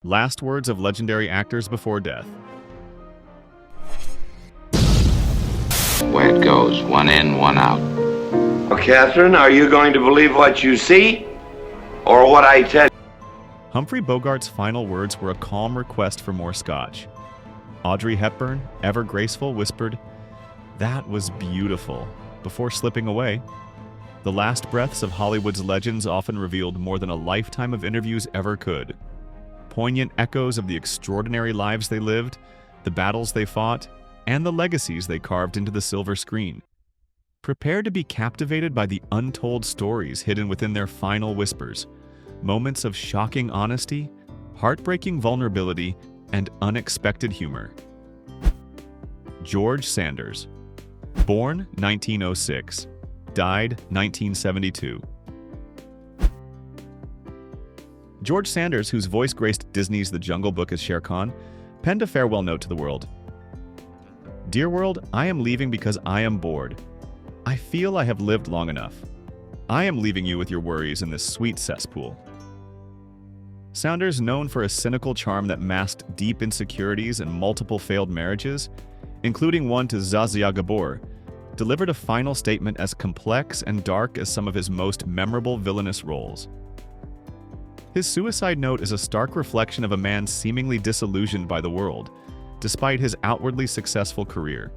Last words of legendary actors before death. Way it goes, one in, one out. Well, Catherine, are you going to believe what you see or what I tell you? Humphrey Bogart's final words were a calm request for more scotch. Audrey Hepburn, ever graceful, whispered, "That was beautiful," before slipping away. The last breaths of Hollywood's legends often revealed more than a lifetime of interviews ever could. Poignant echoes of the extraordinary lives they lived, the battles they fought, and the legacies they carved into the silver screen. Prepare to be captivated by the untold stories hidden within their final whispers, moments of shocking honesty, heartbreaking vulnerability, and unexpected humor. George Sanders. Born 1906. Died 1972. George Sanders, whose voice graced Disney's The Jungle Book as Shere Khan, penned a farewell note to the world. "Dear world, I am leaving because I am bored. I feel I have lived long enough. I am leaving you with your worries in this sweet cesspool." Sanders, known for a cynical charm that masked deep insecurities and multiple failed marriages, including one to Zsa Zsa Gabor, delivered a final statement as complex and dark as some of his most memorable villainous roles. His suicide note is a stark reflection of a man seemingly disillusioned by the world, despite his outwardly successful career.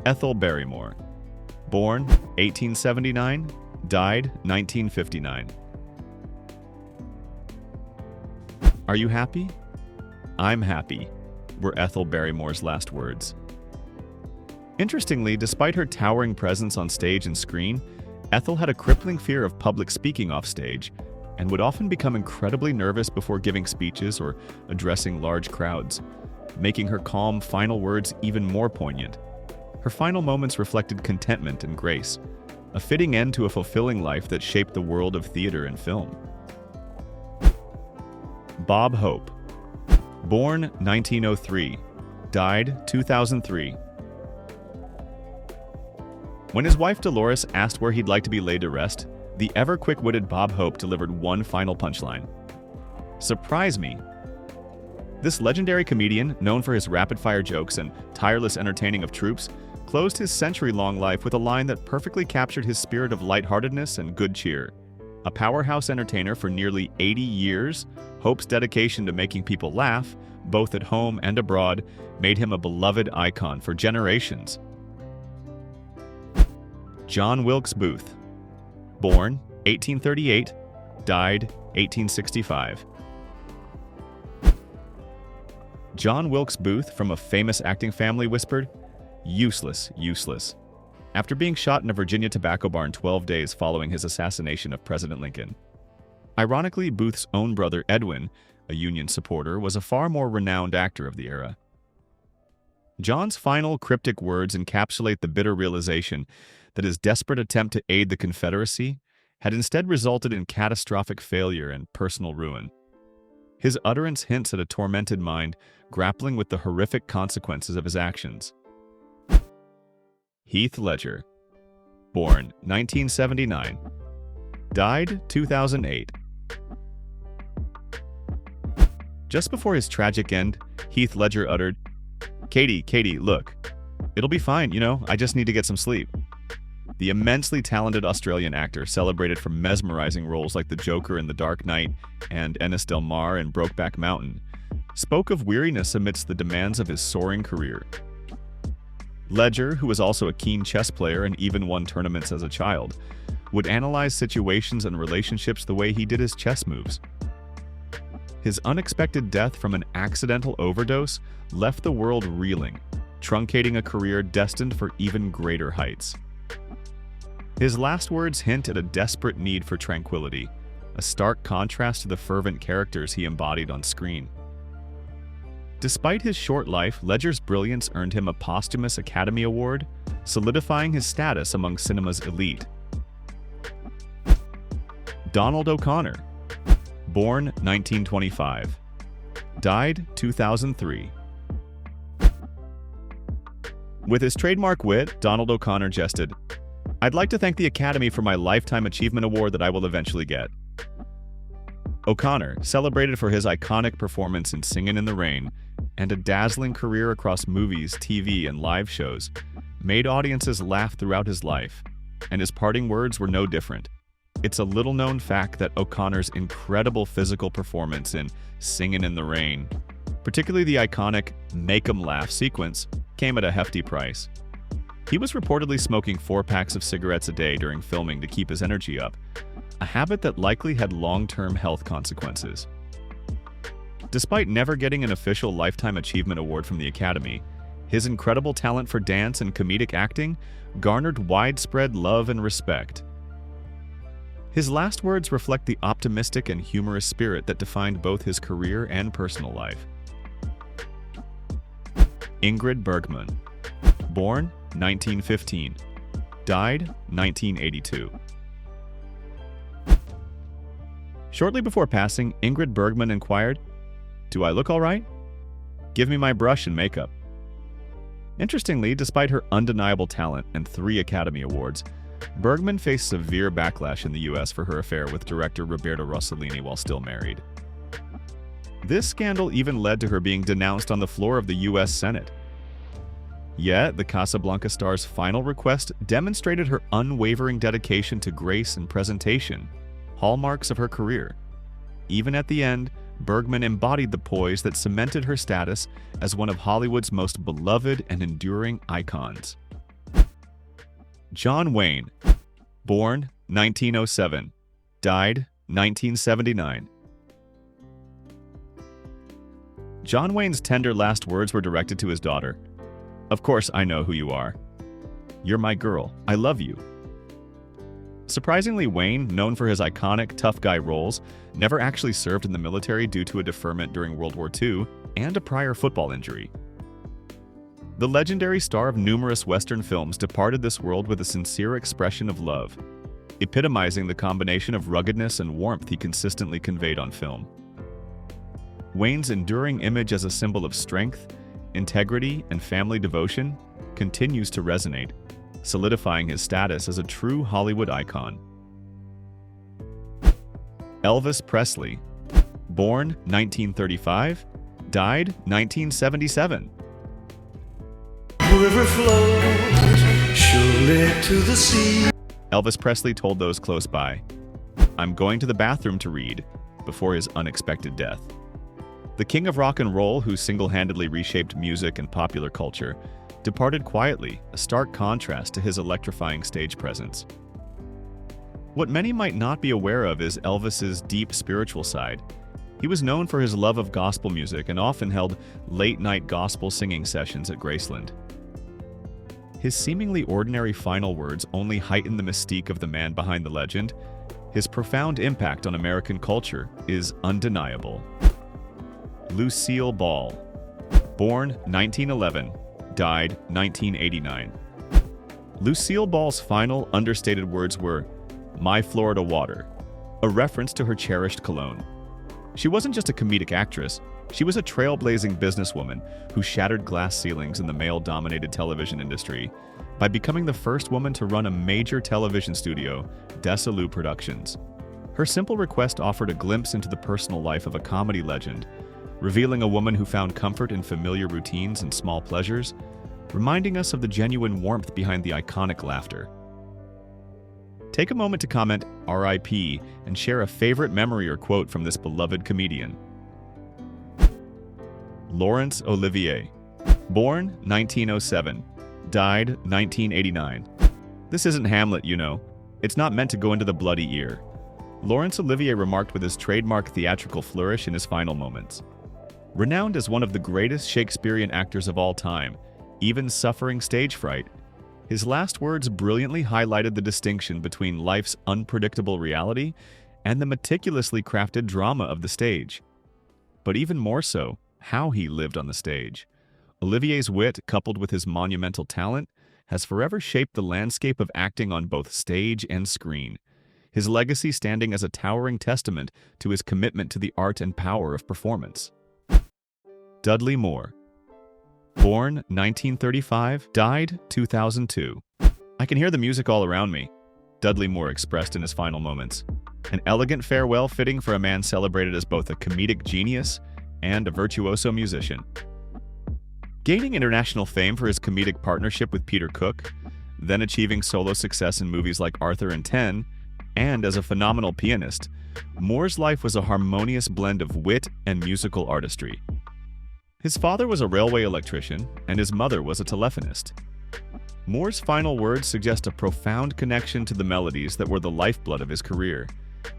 Ethel Barrymore. Born 1879, died 1959. "Are you happy? I'm happy," were Ethel Barrymore's last words. Interestingly, despite her towering presence on stage and screen, Ethel had a crippling fear of public speaking off stage and would often become incredibly nervous before giving speeches or addressing large crowds, making her calm final words even more poignant. Her final moments reflected contentment and grace, a fitting end to a fulfilling life that shaped the world of theater and film. Bob Hope. Born 1903, died 2003. When his wife Dolores asked where he'd like to be laid to rest, the ever-quick-witted Bob Hope delivered one final punchline. "Surprise me." This legendary comedian, known for his rapid-fire jokes and tireless entertaining of troops, closed his century-long life with a line that perfectly captured his spirit of lightheartedness and good cheer. A powerhouse entertainer for nearly 80 years, Hope's dedication to making people laugh, both at home and abroad, made him a beloved icon for generations. John Wilkes Booth. Born 1838, died 1865. John Wilkes Booth, from a famous acting family, whispered, "Useless, useless," after being shot in a Virginia tobacco barn 12 days following his assassination of President Lincoln. Ironically, Booth's own brother Edwin, a Union supporter, was a far more renowned actor of the era. John's final cryptic words encapsulate the bitter realization that his desperate attempt to aid the Confederacy had instead resulted in catastrophic failure and personal ruin. His utterance hints at a tormented mind grappling with the horrific consequences of his actions. Heath Ledger. Born 1979, died 2008. Just before his tragic end, Heath Ledger uttered, Katie, look. It'll be fine, I just need to get some sleep." The immensely talented Australian actor, celebrated for mesmerizing roles like the Joker in The Dark Knight and Ennis Del Mar in Brokeback Mountain, spoke of weariness amidst the demands of his soaring career. Ledger, who was also a keen chess player and even won tournaments as a child, would analyze situations and relationships the way he did his chess moves. His unexpected death from an accidental overdose left the world reeling, truncating a career destined for even greater heights. His last words hint at a desperate need for tranquility, a stark contrast to the fervent characters he embodied on screen. Despite his short life, Ledger's brilliance earned him a posthumous Academy Award, solidifying his status among cinema's elite. Donald O'Connor. Born 1925, died 2003. With his trademark wit, Donald O'Connor jested, "I'd like to thank the Academy for my Lifetime Achievement Award that I will eventually get." O'Connor, celebrated for his iconic performance in Singin' in the Rain and a dazzling career across movies, TV, and live shows, made audiences laugh throughout his life, and his parting words were no different. It's a little-known fact that O'Connor's incredible physical performance in Singin' in the Rain, particularly the iconic Make 'em Laugh sequence, came at a hefty price. He was reportedly smoking 4 packs of cigarettes a day during filming to keep his energy up, a habit that likely had long-term health consequences. Despite never getting an official Lifetime Achievement Award from the Academy, his incredible talent for dance and comedic acting garnered widespread love and respect. His last words reflect the optimistic and humorous spirit that defined both his career and personal life. Ingrid Bergman, born 1915, died 1982. Shortly before passing, Ingrid Bergman inquired, "Do I look all right? Give me my brush and makeup." Interestingly, despite her undeniable talent and 3 Academy Awards, Bergman faced severe backlash in the US for her affair with director Roberto Rossellini while still married. This scandal even led to her being denounced on the floor of the US Senate. Yet, the Casablanca star's final request demonstrated her unwavering dedication to grace and presentation, hallmarks of her career. Even at the end, Bergman embodied the poise that cemented her status as one of Hollywood's most beloved and enduring icons. John Wayne, born 1907, died 1979. John Wayne's tender last words were directed to his daughter. "Of course I know who you are. You're my girl. I love you." Surprisingly, Wayne, known for his iconic tough guy roles, never actually served in the military due to a deferment during World War II and a prior football injury. The legendary star of numerous Western films departed this world with a sincere expression of love, epitomizing the combination of ruggedness and warmth he consistently conveyed on film. Wayne's enduring image as a symbol of strength, integrity, and family devotion continues to resonate, solidifying his status as a true Hollywood icon. Elvis Presley, born 1935, died 1977. The river flows surely to the sea. Elvis Presley told those close by, "I'm going to the bathroom to read," before his unexpected death. The king of rock and roll, who single-handedly reshaped music and popular culture, departed quietly, a stark contrast to his electrifying stage presence. What many might not be aware of is Elvis's deep spiritual side. He was known for his love of gospel music and often held late-night gospel singing sessions at Graceland. His seemingly ordinary final words only heighten the mystique of the man behind the legend. His profound impact on American culture is undeniable. Lucille Ball, born 1911, died 1989. Lucille Ball's final understated words were, "My Florida water," a reference to her cherished cologne. She wasn't just a comedic actress, she was a trailblazing businesswoman who shattered glass ceilings in the male-dominated television industry by becoming the first woman to run a major television studio, Desilu Productions. Her simple request offered a glimpse into the personal life of a comedy legend, revealing a woman who found comfort in familiar routines and small pleasures, reminding us of the genuine warmth behind the iconic laughter. Take a moment to comment RIP and share a favorite memory or quote from this beloved comedian. Laurence Olivier, born 1907, died 1989. This isn't Hamlet, you know. It's not meant to go into the bloody ear. Laurence Olivier remarked with his trademark theatrical flourish in his final moments. Renowned as one of the greatest Shakespearean actors of all time, even suffering stage fright, his last words brilliantly highlighted the distinction between life's unpredictable reality and the meticulously crafted drama of the stage. But even more so, how he lived on the stage. Olivier's wit, coupled with his monumental talent, has forever shaped the landscape of acting on both stage and screen, his legacy standing as a towering testament to his commitment to the art and power of performance. Dudley Moore, born 1935, died 2002. "I can hear the music all around me," Dudley Moore expressed in his final moments. An elegant farewell fitting for a man celebrated as both a comedic genius and a virtuoso musician. Gaining international fame for his comedic partnership with Peter Cook, then achieving solo success in movies like Arthur and Ten, and as a phenomenal pianist, Moore's life was a harmonious blend of wit and musical artistry. His father was a railway electrician, and his mother was a telephonist. Moore's final words suggest a profound connection to the melodies that were the lifeblood of his career,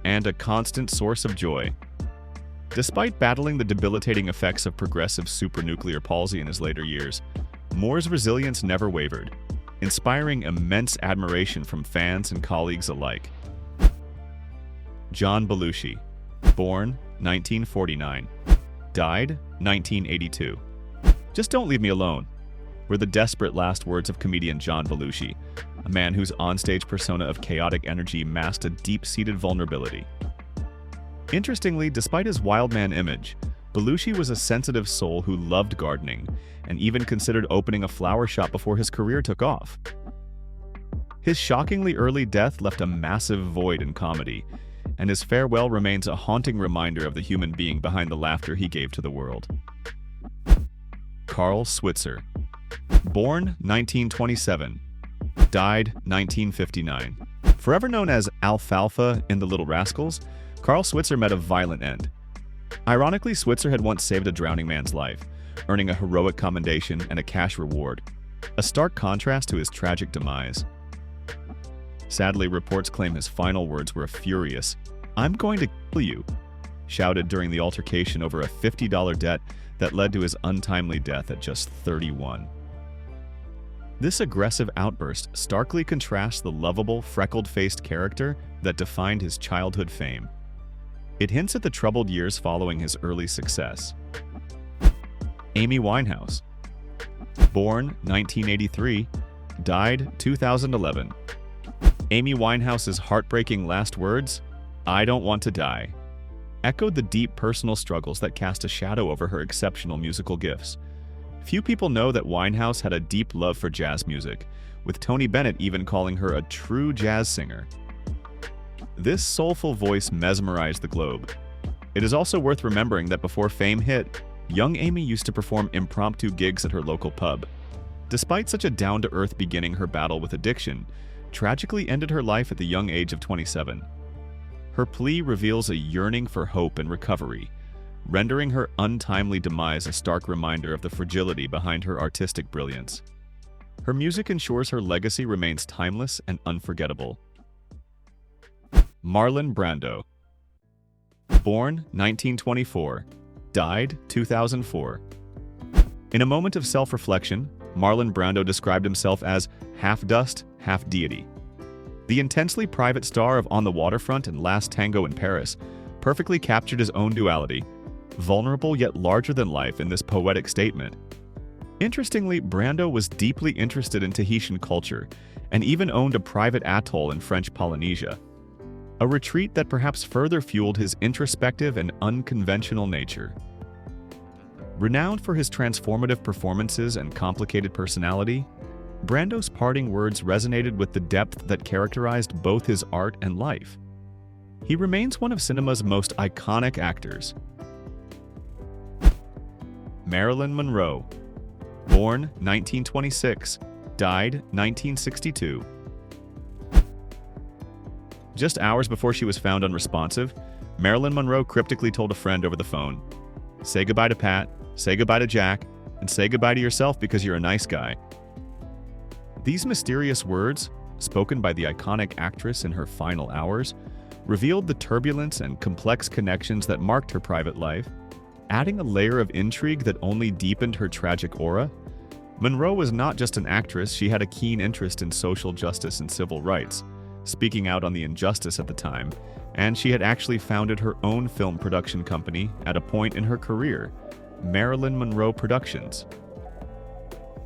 and a constant source of joy. Despite battling the debilitating effects of progressive supranuclear palsy in his later years, Moore's resilience never wavered, inspiring immense admiration from fans and colleagues alike. John Belushi, born 1949, died 1982. "Just don't leave me alone," were the desperate last words of comedian John Belushi, a man whose onstage persona of chaotic energy masked a deep-seated vulnerability. Interestingly, despite his wildman image, Belushi was a sensitive soul who loved gardening and even considered opening a flower shop before his career took off. His shockingly early death left a massive void in comedy, and his farewell remains a haunting reminder of the human being behind the laughter he gave to the world. Carl Switzer, born 1927, died 1959. Forever known as Alfalfa in The Little Rascals, Carl Switzer met a violent end. Ironically, Switzer had once saved a drowning man's life, earning a heroic commendation and a cash reward, a stark contrast to his tragic demise. Sadly, reports claim his final words were a furious, "I'm going to kill you," shouted during the altercation over a $50 debt that led to his untimely death at just 31. This aggressive outburst starkly contrasts the lovable, freckled-faced character that defined his childhood fame. It hints at the troubled years following his early success. Amy Winehouse, born 1983, died 2011. Amy Winehouse's heartbreaking last words, "I don't want to die," echoed the deep personal struggles that cast a shadow over her exceptional musical gifts. Few people know that Winehouse had a deep love for jazz music, with Tony Bennett even calling her a true jazz singer. This soulful voice mesmerized the globe. It is also worth remembering that before fame hit, young Amy used to perform impromptu gigs at her local pub. Despite such a down-to-earth beginning her battle with addiction, tragically ended her life at the young age of 27. Her plea reveals a yearning for hope and recovery, rendering her untimely demise a stark reminder of the fragility behind her artistic brilliance. Her music ensures her legacy remains timeless and unforgettable. Marlon Brando, born 1924, died 2004. In a moment of self-reflection, Marlon Brando described himself as half dust, half deity. The intensely private star of On the Waterfront and Last Tango in Paris perfectly captured his own duality, vulnerable yet larger than life in this poetic statement. Interestingly, Brando was deeply interested in Tahitian culture and even owned a private atoll in French Polynesia, a retreat that perhaps further fueled his introspective and unconventional nature. Renowned for his transformative performances and complicated personality, Brando's parting words resonated with the depth that characterized both his art and life. He remains one of cinema's most iconic actors. Marilyn Monroe, born 1926, died 1962. Just hours before she was found unresponsive, Marilyn Monroe cryptically told a friend over the phone, "Say goodbye to Pat, say goodbye to Jack, and say goodbye to yourself because you're a nice guy." These mysterious words, spoken by the iconic actress in her final hours, revealed the turbulence and complex connections that marked her private life, adding a layer of intrigue that only deepened her tragic aura. Monroe was not just an actress, she had a keen interest in social justice and civil rights, speaking out on the injustice at the time, and she had actually founded her own film production company at a point in her career, Marilyn Monroe Productions.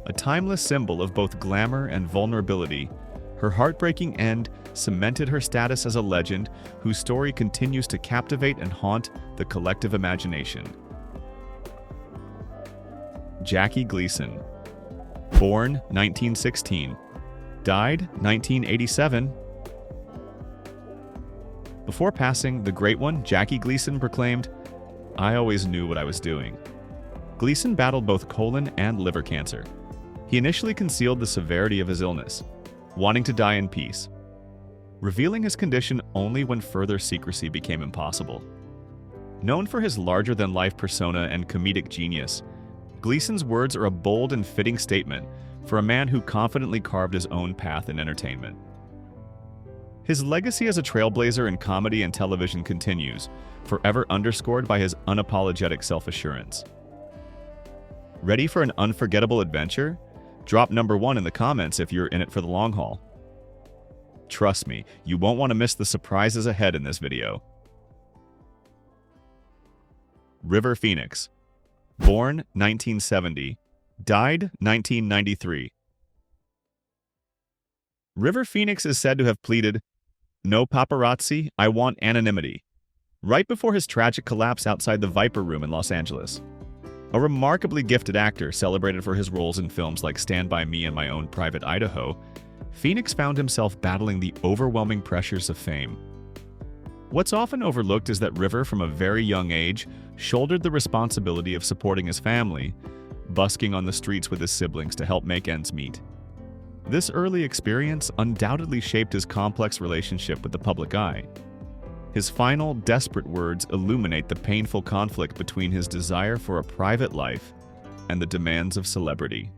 A timeless symbol of both glamour and vulnerability, her heartbreaking end cemented her status as a legend whose story continues to captivate and haunt the collective imagination. Jackie Gleason, born 1916, died 1987. Before passing, the great one, Jackie Gleason, proclaimed, "I always knew what I was doing." Gleason battled both colon and liver cancer. He initially concealed the severity of his illness, wanting to die in peace, revealing his condition only when further secrecy became impossible. Known for his larger-than-life persona and comedic genius, Gleason's words are a bold and fitting statement for a man who confidently carved his own path in entertainment. His legacy as a trailblazer in comedy and television continues, forever underscored by his unapologetic self-assurance. Ready for an unforgettable adventure? Drop number 1 in the comments if you're in it for the long haul. Trust me, you won't want to miss the surprises ahead in this video. River Phoenix. Born 1970, died 1993. River Phoenix is said to have pleaded, "No paparazzi, I want anonymity," right before his tragic collapse outside the Viper Room in Los Angeles. A remarkably gifted actor celebrated for his roles in films like Stand By Me and My Own Private Idaho, Phoenix found himself battling the overwhelming pressures of fame. What's often overlooked is that River, from a very young age, shouldered the responsibility of supporting his family, busking on the streets with his siblings to help make ends meet. This early experience undoubtedly shaped his complex relationship with the public eye. His final, desperate words illuminate the painful conflict between his desire for a private life and the demands of celebrity.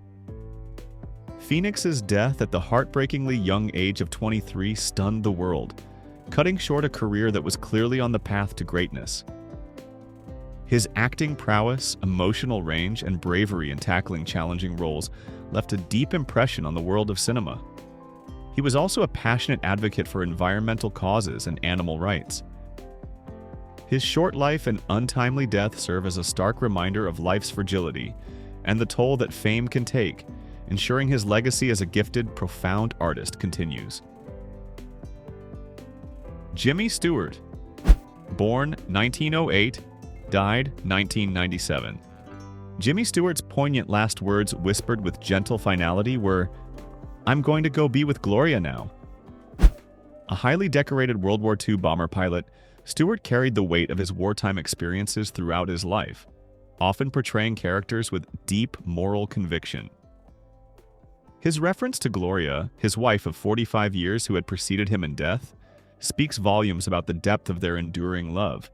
Phoenix's death at the heartbreakingly young age of 23 stunned the world, cutting short a career that was clearly on the path to greatness. His acting prowess, emotional range, and bravery in tackling challenging roles left a deep impression on the world of cinema. He was also a passionate advocate for environmental causes and animal rights. His short life and untimely death serve as a stark reminder of life's fragility and the toll that fame can take, ensuring his legacy as a gifted, profound artist continues. Jimmy Stewart. Born 1908, died 1997. Jimmy Stewart's poignant last words, whispered with gentle finality, were, "I'm going to go be with Gloria now." A highly decorated World War II bomber pilot, Stewart carried the weight of his wartime experiences throughout his life, often portraying characters with deep moral conviction. His reference to Gloria, his wife of 45 years who had preceded him in death, speaks volumes about the depth of their enduring love,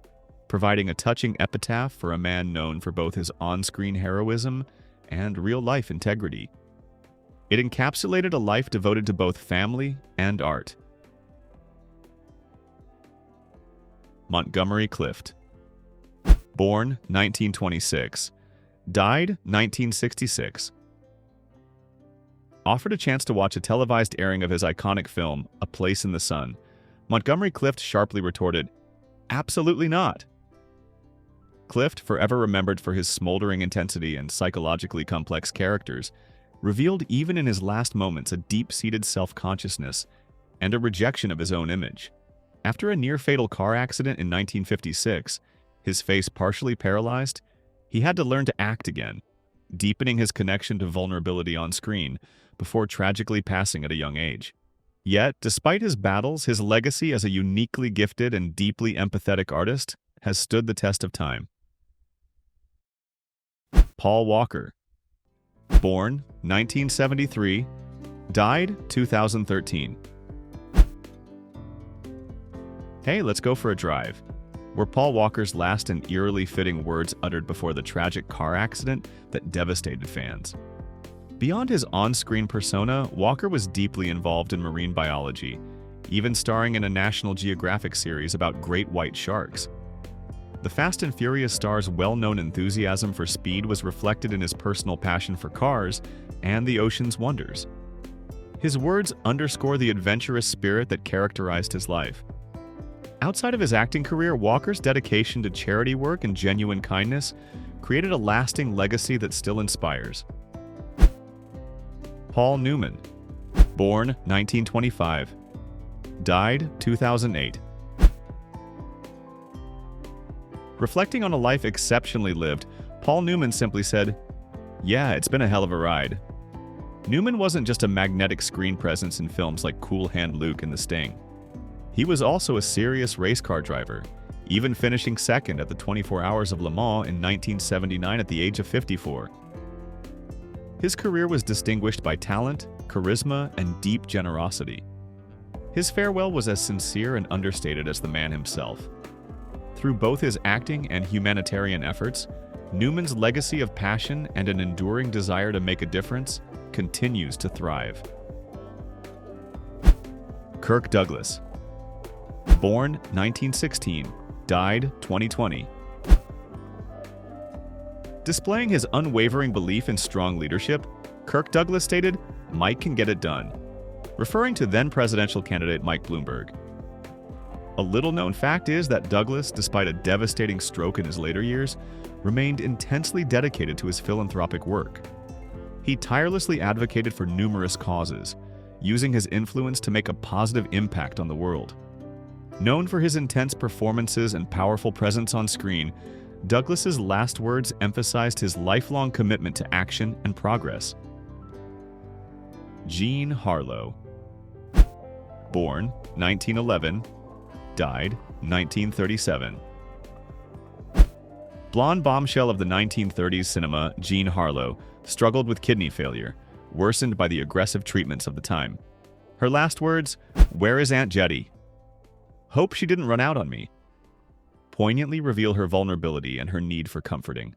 providing a touching epitaph for a man known for both his on-screen heroism and real-life integrity. It encapsulated a life devoted to both family and art. Montgomery Clift. Born 1926, died 1966. Offered a chance to watch a televised airing of his iconic film, A Place in the Sun, Montgomery Clift sharply retorted, "Absolutely not." Clift, forever remembered for his smoldering intensity and psychologically complex characters, revealed even in his last moments a deep-seated self-consciousness and a rejection of his own image. After a near-fatal car accident in 1956, his face partially paralyzed, he had to learn to act again, deepening his connection to vulnerability on screen before tragically passing at a young age. Yet, despite his battles, his legacy as a uniquely gifted and deeply empathetic artist has stood the test of time. Paul Walker. Born 1973, died 2013. Hey, let's go for a drive, were Paul Walker's last and eerily fitting words uttered before the tragic car accident that devastated fans. Beyond his on-screen persona, Walker was deeply involved in marine biology, even starring in a National Geographic series about great white sharks. The Fast and Furious star's well-known enthusiasm for speed was reflected in his personal passion for cars and the ocean's wonders. His words underscore the adventurous spirit that characterized his life. Outside of his acting career, Walker's dedication to charity work and genuine kindness created a lasting legacy that still inspires. Paul Newman. Born 1925. Died 2008. Reflecting on a life exceptionally lived, Paul Newman simply said, "Yeah, it's been a hell of a ride." Newman wasn't just a magnetic screen presence in films like Cool Hand Luke and The Sting. He was also a serious race car driver, even finishing second at the 24 Hours of Le Mans in 1979 at the age of 54. His career was distinguished by talent, charisma, and deep generosity. His farewell was as sincere and understated as the man himself. Through both his acting and humanitarian efforts, Newman's legacy of passion and an enduring desire to make a difference continues to thrive. Kirk Douglas. Born 1916, died 2020. Displaying his unwavering belief in strong leadership, Kirk Douglas stated, "Mike can get it done," referring to then-presidential candidate Mike Bloomberg. A little-known fact is that Douglas, despite a devastating stroke in his later years, remained intensely dedicated to his philanthropic work. He tirelessly advocated for numerous causes, using his influence to make a positive impact on the world. Known for his intense performances and powerful presence on screen, Douglas's last words emphasized his lifelong commitment to action and progress. Jean Harlow. Born 1911, died 1937. Blonde bombshell of the 1930s cinema, Jean Harlow struggled with kidney failure, worsened by the aggressive treatments of the time. Her last words, "Where is Aunt Jetty? Hope she didn't run out on me," poignantly reveal her vulnerability and her need for comforting.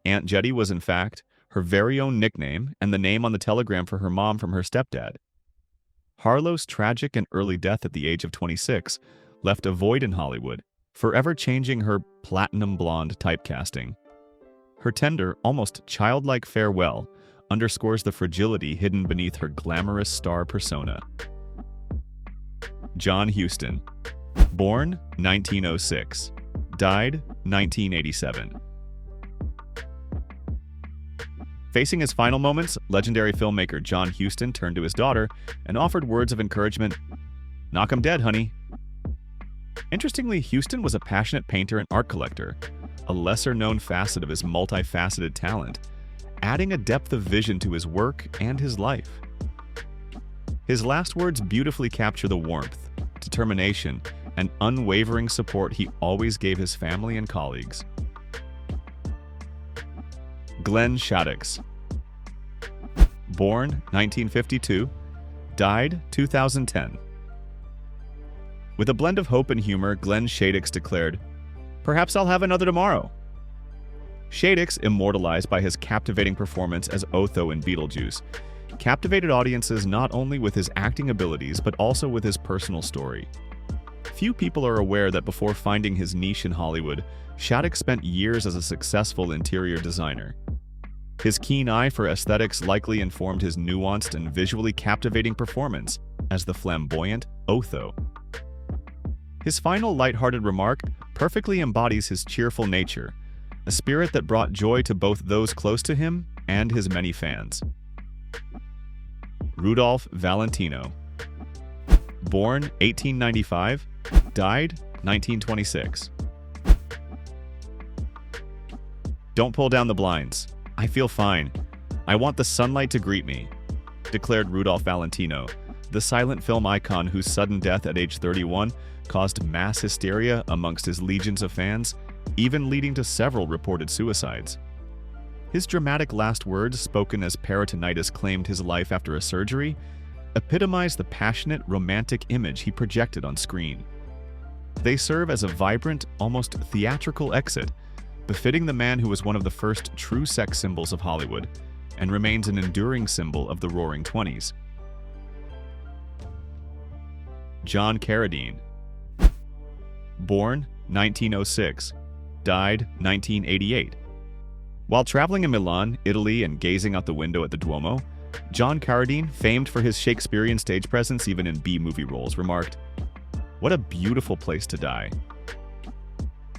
Aunt Jetty was, in fact, her very own nickname and the name on the telegram for her mom from her stepdad. Harlow's tragic and early death at the age of 26 left a void in Hollywood, forever changing her platinum blonde typecasting. Her tender, almost childlike farewell underscores the fragility hidden beneath her glamorous star persona. John Huston. Born 1906, died 1987. Facing his final moments, legendary filmmaker John Huston turned to his daughter and offered words of encouragement, "Knock 'em dead, honey." Interestingly, Huston was a passionate painter and art collector, a lesser-known facet of his multifaceted talent, adding a depth of vision to his work and his life. His last words beautifully capture the warmth, determination, and unwavering support he always gave his family and colleagues. Glenn Shadix. Born 1952, died 2010. With a blend of hope and humor, Glenn Shadix declared, "Perhaps I'll have another tomorrow." Shadix, immortalized by his captivating performance as Otho in Beetlejuice, captivated audiences not only with his acting abilities but also with his personal story. Few people are aware that before finding his niche in Hollywood, Shadix spent years as a successful interior designer. His keen eye for aesthetics likely informed his nuanced and visually captivating performance as the flamboyant Otho. His final lighthearted remark perfectly embodies his cheerful nature, a spirit that brought joy to both those close to him and his many fans. Rudolph Valentino. Born 1895, died 1926. "Don't pull down the blinds. I feel fine. I want the sunlight to greet me," declared Rudolph Valentino, the silent film icon whose sudden death at age 31 caused mass hysteria amongst his legions of fans, even leading to several reported suicides. His dramatic last words, spoken as peritonitis claimed his life after a surgery, epitomize the passionate, romantic image he projected on screen. They serve as a vibrant, almost theatrical exit, befitting the man who was one of the first true sex symbols of Hollywood and remains an enduring symbol of the Roaring Twenties. John Carradine. Born 1906, died 1988. While traveling in Milan, Italy, and gazing out the window at the Duomo, John Carradine, famed for his Shakespearean stage presence even in B-movie roles, remarked, "What a beautiful place to die."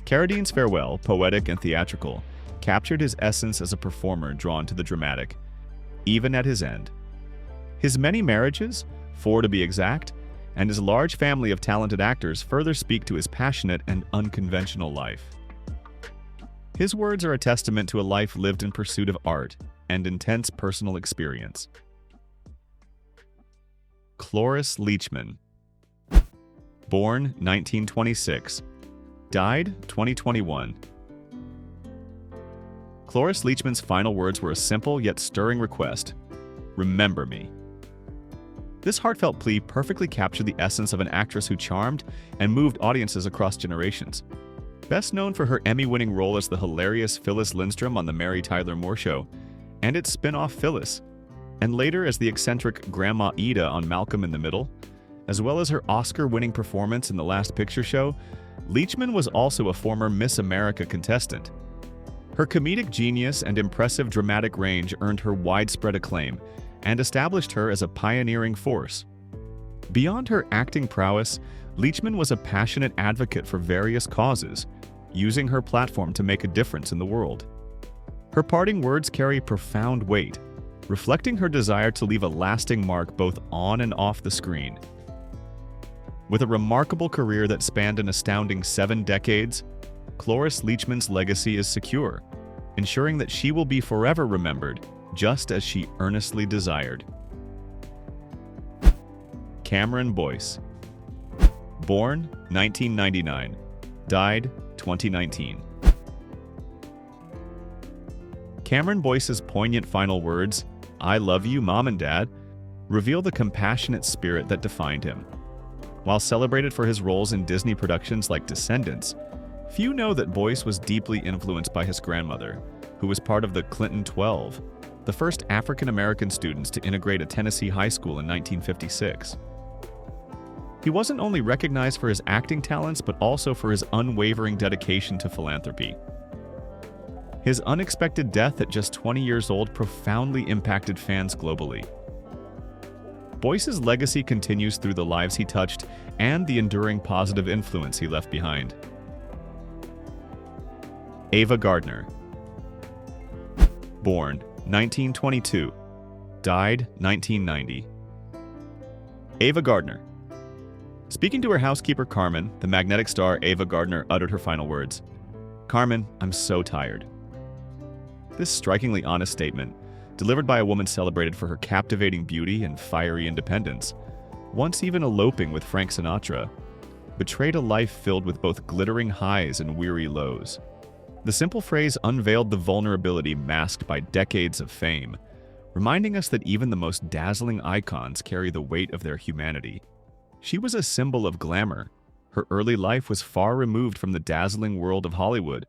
Carradine's farewell, poetic and theatrical, captured his essence as a performer drawn to the dramatic, even at his end. His many marriages, 4 to be exact, and his large family of talented actors further speak to his passionate and unconventional life. His words are a testament to a life lived in pursuit of art and intense personal experience. Cloris Leachman. Born 1926. Died 2021. Cloris Leachman's final words were a simple yet stirring request: remember me. This heartfelt plea perfectly captured the essence of an actress who charmed and moved audiences across generations. Best known for her Emmy-winning role as the hilarious Phyllis Lindstrom on The Mary Tyler Moore Show, and its spin-off Phyllis, and later as the eccentric Grandma Ida on Malcolm in the Middle, as well as her Oscar-winning performance in The Last Picture Show, Leachman was also a former Miss America contestant. Her comedic genius and impressive dramatic range earned her widespread acclaim and established her as a pioneering force. Beyond her acting prowess, Leachman was a passionate advocate for various causes, using her platform to make a difference in the world. Her parting words carry profound weight, reflecting her desire to leave a lasting mark both on and off the screen. With a remarkable career that spanned an astounding 7 decades, Cloris Leachman's legacy is secure, ensuring that she will be forever remembered just as she earnestly desired. Cameron Boyce. Born 1999. Died 2019. Cameron Boyce's poignant final words, "I love you, Mom and Dad," reveal the compassionate spirit that defined him. While celebrated for his roles in Disney productions like Descendants, few know that Boyce was deeply influenced by his grandmother, who was part of the Clinton 12, the first African-American students to integrate a Tennessee high school in 1956. He wasn't only recognized for his acting talents, but also for his unwavering dedication to philanthropy. His unexpected death at just 20 years old profoundly impacted fans globally. Boyce's legacy continues through the lives he touched and the enduring positive influence he left behind. Ava Gardner. Born 1922. Died 1990. Ava Gardner. Speaking to her housekeeper Carmen, the magnetic star Ava Gardner uttered her final words, "Carmen, I'm so tired." This strikingly honest statement, delivered by a woman celebrated for her captivating beauty and fiery independence, once even eloping with Frank Sinatra, betrayed a life filled with both glittering highs and weary lows. The simple phrase unveiled the vulnerability masked by decades of fame, reminding us that even the most dazzling icons carry the weight of their humanity. She was a symbol of glamour. Her early life was far removed from the dazzling world of Hollywood.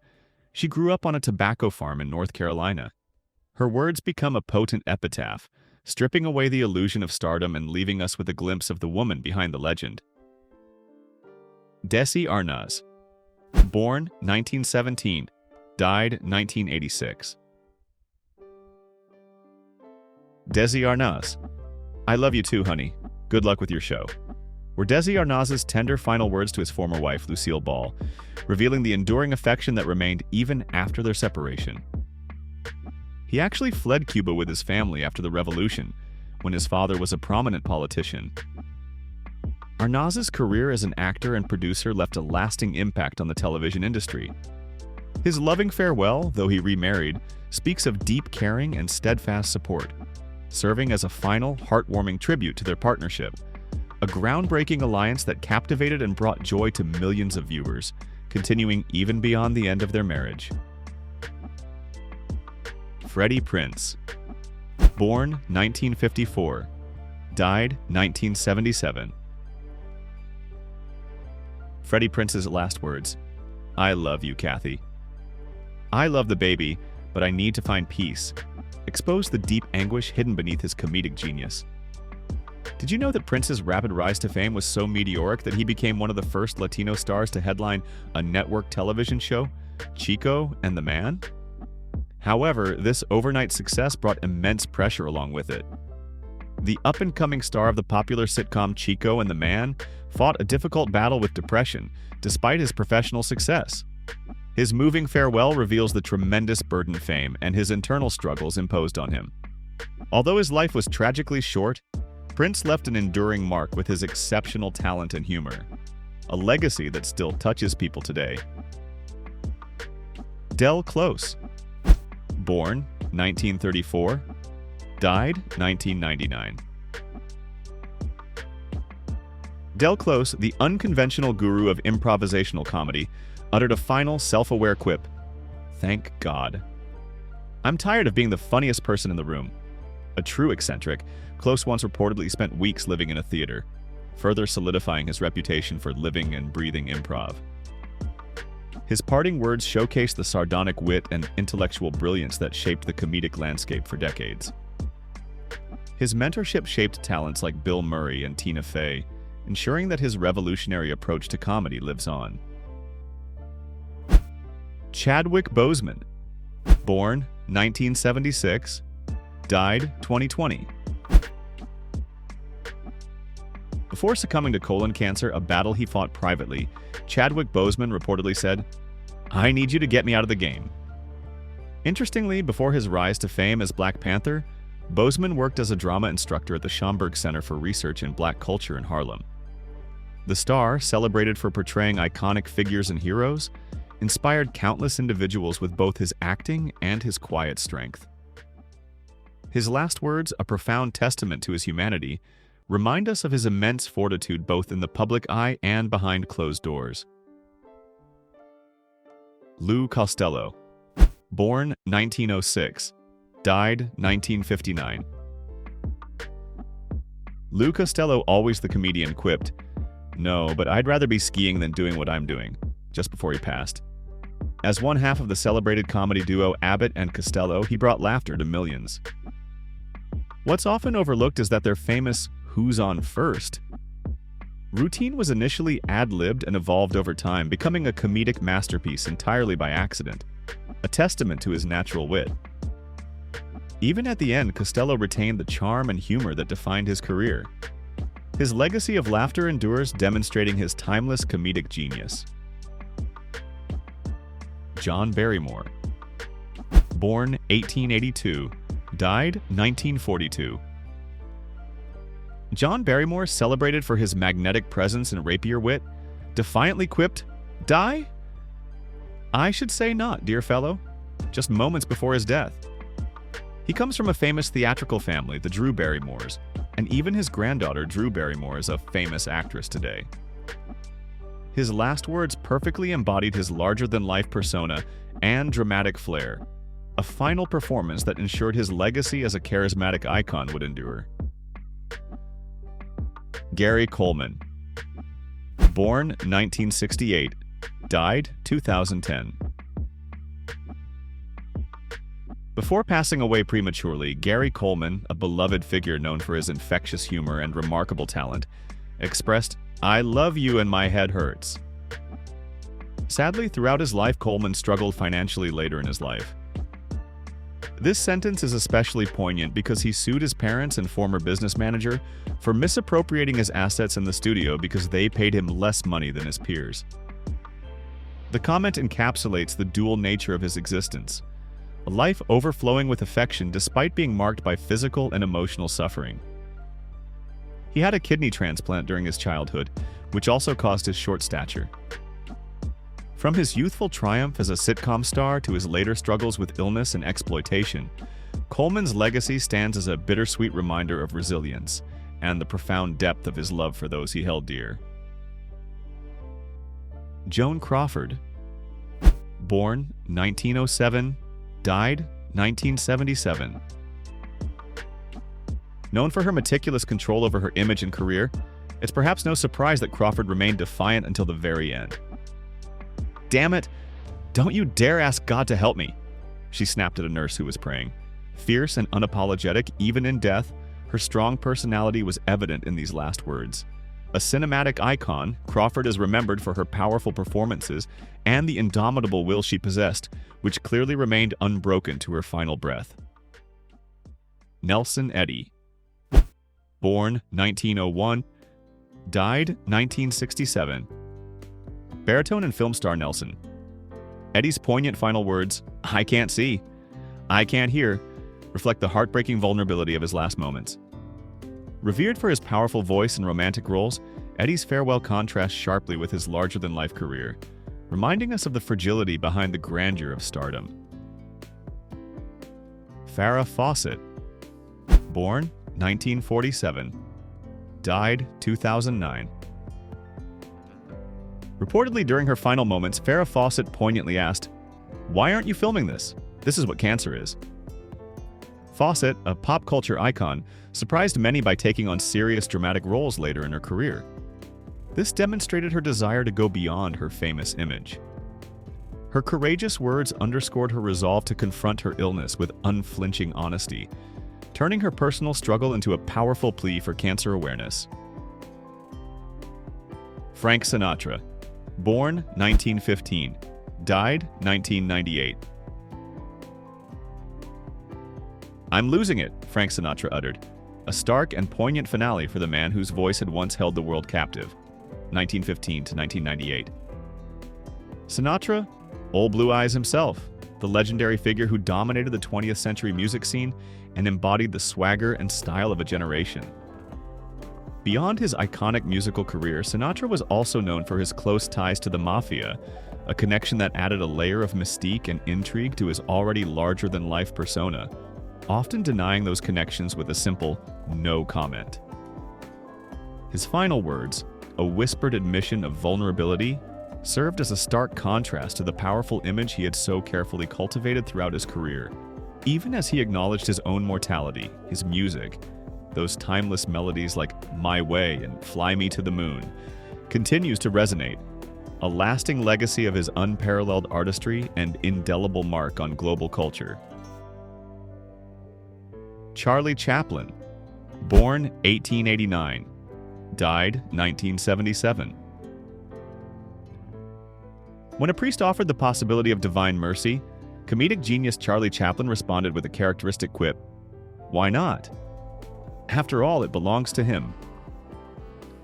She grew up on a tobacco farm in North Carolina. Her words become a potent epitaph, stripping away the illusion of stardom and leaving us with a glimpse of the woman behind the legend. Desi Arnaz. Born 1917. Died 1986. Desi Arnaz. "I love you too, honey. Good luck with your show," were Desi Arnaz's tender final words to his former wife, Lucille Ball, revealing the enduring affection that remained even after their separation. He actually fled Cuba with his family after the revolution, when his father was a prominent politician. Arnaz's career as an actor and producer left a lasting impact on the television industry. His loving farewell, though he remarried, speaks of deep caring and steadfast support, serving as a final, heartwarming tribute to their partnership, a groundbreaking alliance that captivated and brought joy to millions of viewers, continuing even beyond the end of their marriage. Freddie Prinze. Born 1954. Died 1977. Freddie Prinze's last words, "I love you, Kathy. I love the baby, but I need to find peace," expose the deep anguish hidden beneath his comedic genius. Did you know that Prince's rapid rise to fame was so meteoric that he became one of the first Latino stars to headline a network television show, Chico and the Man? However, this overnight success brought immense pressure along with it. The up-and-coming star of the popular sitcom Chico and the Man fought a difficult battle with depression, despite his professional success. His moving farewell reveals the tremendous burden fame and his internal struggles imposed on him. Although his life was tragically short, Prinze left an enduring mark with his exceptional talent and humor, a legacy that still touches people today. Del Close. Born 1934. Died 1999. Del Close, the unconventional guru of improvisational comedy, uttered a final, self-aware quip. Thank God. I'm tired of being the funniest person in the room. A true eccentric, Close once reportedly spent weeks living in a theater, further solidifying his reputation for living and breathing improv. His parting words showcased the sardonic wit and intellectual brilliance that shaped the comedic landscape for decades. His mentorship shaped talents like Bill Murray and Tina Fey, ensuring that his revolutionary approach to comedy lives on. Chadwick Boseman, born 1976, died 2020. Before succumbing to colon cancer, a battle he fought privately, Chadwick Boseman reportedly said, "I need you to get me out of the game." Interestingly, before his rise to fame as Black Panther, Boseman worked as a drama instructor at the Schomburg Center for Research in Black Culture in Harlem. The star, celebrated for portraying iconic figures and heroes, inspired countless individuals with both his acting and his quiet strength. His last words, a profound testament to his humanity, remind us of his immense fortitude both in the public eye and behind closed doors. Lou Costello, born 1906, died 1959. Lou Costello, always the comedian, quipped, "No, but I'd rather be skiing than doing what I'm doing," just before he passed. As one half of the celebrated comedy duo Abbott and Costello, he brought laughter to millions. What's often overlooked is that their famous "Who's on First" routine was initially ad-libbed and evolved over time, becoming a comedic masterpiece entirely by accident, a testament to his natural wit. Even at the end, Costello retained the charm and humor that defined his career. His legacy of laughter endures, demonstrating his timeless comedic genius. John Barrymore, born 1882, died 1942. John Barrymore, celebrated for his magnetic presence and rapier wit, defiantly quipped, "Die? I should say not, dear fellow," just moments before his death. He comes from a famous theatrical family, the Drew Barrymores, and even his granddaughter, Drew Barrymore, is a famous actress today. His last words perfectly embodied his larger-than-life persona and dramatic flair, a final performance that ensured his legacy as a charismatic icon would endure. Gary Coleman, born 1968, died 2010. Before passing away prematurely, Gary Coleman, a beloved figure known for his infectious humor and remarkable talent, expressed, "I love you and my head hurts." Sadly, throughout his life, Coleman struggled financially later in his life. This sentence is especially poignant because he sued his parents and former business manager for misappropriating his assets in the studio because they paid him less money than his peers. The comment encapsulates the dual nature of his existence, a life overflowing with affection despite being marked by physical and emotional suffering. He had a kidney transplant during his childhood, which also caused his short stature. From his youthful triumph as a sitcom star to his later struggles with illness and exploitation, Coleman's legacy stands as a bittersweet reminder of resilience and the profound depth of his love for those he held dear. Joan Crawford, born 1907, died 1977. Known for her meticulous control over her image and career, it's perhaps no surprise that Crawford remained defiant until the very end. "Damn it! Don't you dare ask God to help me!" she snapped at a nurse who was praying. Fierce and unapologetic, even in death, her strong personality was evident in these last words. A cinematic icon, Crawford is remembered for her powerful performances and the indomitable will she possessed, which clearly remained unbroken to her final breath. Nelson Eddy, born 1901, died 1967. Baritone and film star Nelson. Eddy's poignant final words, "I can't see, I can't hear," reflect the heartbreaking vulnerability of his last moments. Revered for his powerful voice and romantic roles, Eddy's farewell contrasts sharply with his larger-than-life career, reminding us of the fragility behind the grandeur of stardom. Farrah Fawcett, born 1947, died 2009. Reportedly during her final moments, Farrah Fawcett poignantly asked, "Why aren't you filming this? This is what cancer is." Fawcett, a pop culture icon, surprised many by taking on serious dramatic roles later in her career. This demonstrated her desire to go beyond her famous image. Her courageous words underscored her resolve to confront her illness with unflinching honesty, turning her personal struggle into a powerful plea for cancer awareness. Frank Sinatra. Born 1915. Died 1998. "I'm losing it," Frank Sinatra uttered, a stark and poignant finale for the man whose voice had once held the world captive, 1915 to 1998. Sinatra, Old Blue Eyes himself, the legendary figure who dominated the 20th century music scene and embodied the swagger and style of a generation. Beyond his iconic musical career, Sinatra was also known for his close ties to the mafia, a connection that added a layer of mystique and intrigue to his already larger-than-life persona, often denying those connections with a simple, no comment. His final words, a whispered admission of vulnerability, served as a stark contrast to the powerful image he had so carefully cultivated throughout his career. Even as he acknowledged his own mortality, his music, those timeless melodies like My Way and Fly Me to the Moon, continues to resonate, a lasting legacy of his unparalleled artistry and indelible mark on global culture. Charlie Chaplin. Born 1889. Died 1977. When a priest offered the possibility of divine mercy, comedic genius Charlie Chaplin responded with a characteristic quip, "Why not? After all, it belongs to him."